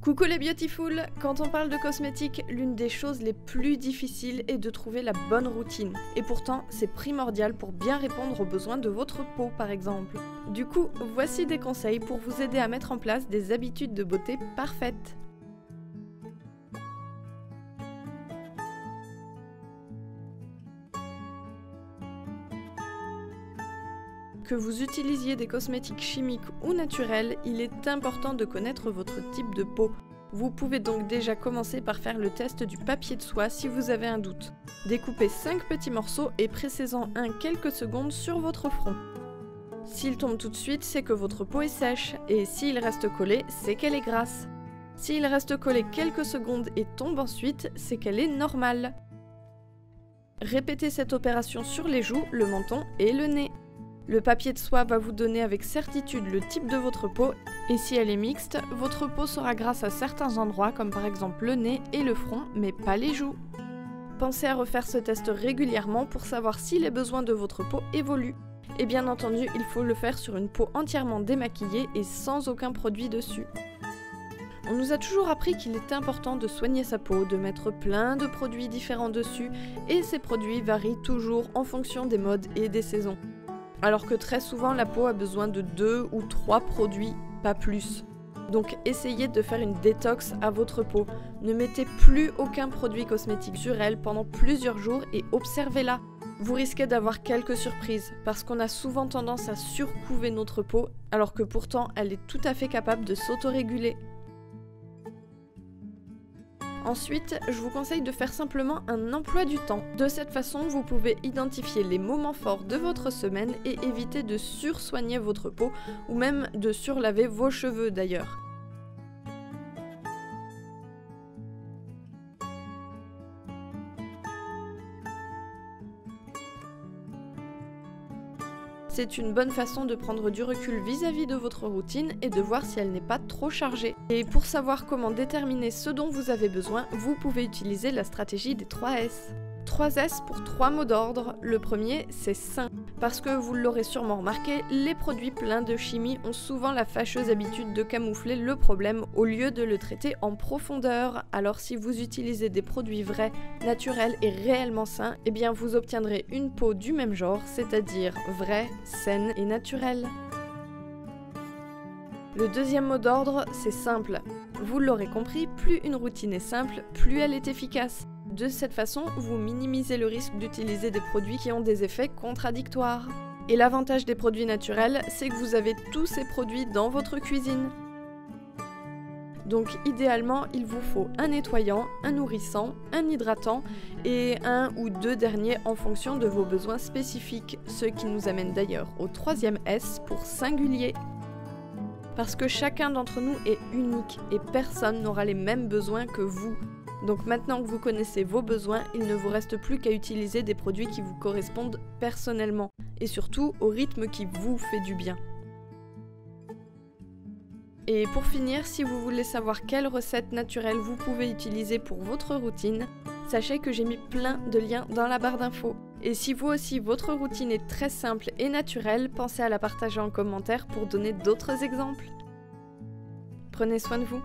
Coucou les beautiful! Quand on parle de cosmétiques, l'une des choses les plus difficiles est de trouver la bonne routine. Et pourtant, c'est primordial pour bien répondre aux besoins de votre peau par exemple. Du coup, voici des conseils pour vous aider à mettre en place des habitudes de beauté parfaites. Que vous utilisiez des cosmétiques chimiques ou naturels, il est important de connaître votre type de peau. Vous pouvez donc déjà commencer par faire le test du papier de soie si vous avez un doute. Découpez 5 petits morceaux et pressez-en un quelques secondes sur votre front. S'il tombe tout de suite, c'est que votre peau est sèche, et s'il reste collé, c'est qu'elle est grasse. S'il reste collé quelques secondes et tombe ensuite, c'est qu'elle est normale. Répétez cette opération sur les joues, le menton et le nez. Le papier de soie va vous donner avec certitude le type de votre peau, et si elle est mixte, votre peau sera grasse à certains endroits comme par exemple le nez et le front, mais pas les joues. Pensez à refaire ce test régulièrement pour savoir si les besoins de votre peau évoluent. Et bien entendu, il faut le faire sur une peau entièrement démaquillée et sans aucun produit dessus. On nous a toujours appris qu'il est important de soigner sa peau, de mettre plein de produits différents dessus, et ces produits varient toujours en fonction des modes et des saisons. Alors que très souvent la peau a besoin de 2 ou 3 produits, pas plus. Donc essayez de faire une détox à votre peau. Ne mettez plus aucun produit cosmétique sur elle pendant plusieurs jours et observez-la. Vous risquez d'avoir quelques surprises, parce qu'on a souvent tendance à surcouver notre peau, alors que pourtant elle est tout à fait capable de s'autoréguler. Ensuite, je vous conseille de faire simplement un emploi du temps. De cette façon, vous pouvez identifier les moments forts de votre semaine et éviter de sursoigner votre peau ou même de surlaver vos cheveux d'ailleurs. C'est une bonne façon de prendre du recul vis-à-vis de votre routine et de voir si elle n'est pas trop chargée. Et pour savoir comment déterminer ce dont vous avez besoin, vous pouvez utiliser la stratégie des 3 S. 3 S pour 3 mots d'ordre. Le premier, c'est sain. Parce que vous l'aurez sûrement remarqué, les produits pleins de chimie ont souvent la fâcheuse habitude de camoufler le problème au lieu de le traiter en profondeur. Alors si vous utilisez des produits vrais, naturels et réellement sains, eh bien vous obtiendrez une peau du même genre, c'est-à-dire vraie, saine et naturelle. Le deuxième mot d'ordre, c'est simple. Vous l'aurez compris, plus une routine est simple, plus elle est efficace. De cette façon, vous minimisez le risque d'utiliser des produits qui ont des effets contradictoires. Et l'avantage des produits naturels, c'est que vous avez tous ces produits dans votre cuisine. Donc idéalement, il vous faut un nettoyant, un nourrissant, un hydratant et un ou 2 derniers en fonction de vos besoins spécifiques, ce qui nous amène d'ailleurs au 3e S pour singulier. Parce que chacun d'entre nous est unique et personne n'aura les mêmes besoins que vous. Donc maintenant que vous connaissez vos besoins, il ne vous reste plus qu'à utiliser des produits qui vous correspondent personnellement et surtout au rythme qui vous fait du bien. Et pour finir, si vous voulez savoir quelle recette naturelle vous pouvez utiliser pour votre routine, sachez que j'ai mis plein de liens dans la barre d'infos. Et si vous aussi votre routine est très simple et naturelle, pensez à la partager en commentaire pour donner d'autres exemples. Prenez soin de vous.